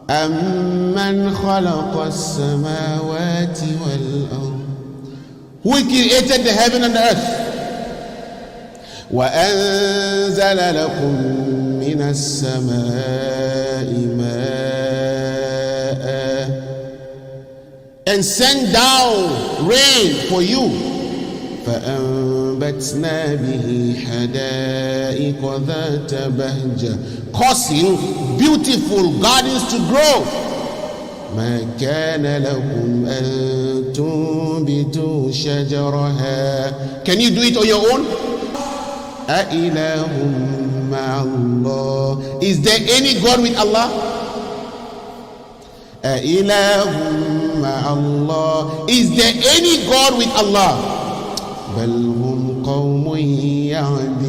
أَمَّنْ خَلَقَ السَّمَاوَاتِ وَالْأَرْضِ. Who created the heaven and the earth? وَأَنزَلَ لَكُم مِّنَ السَّمَاءِ مَاءً, and sent down rain for you. فَأَنبَتْنَا بِهِ حَدَائِقَ ذَاتَ بَهْجَةٍ, causing beautiful gardens to grow. مَا كَانَ لَكُمْ أَن تُنبِتُوا شَجَرَهَا. Can you do it on your own? أَإِلَهٌ مَّعَ اللَّهِ. Is there any God with Allah? أَإِلَهٌ مَّعَ اللَّهِ. Is there any God with Allah? بَلْ هُمْ قَوْمٌ يَعْدِلُونَ.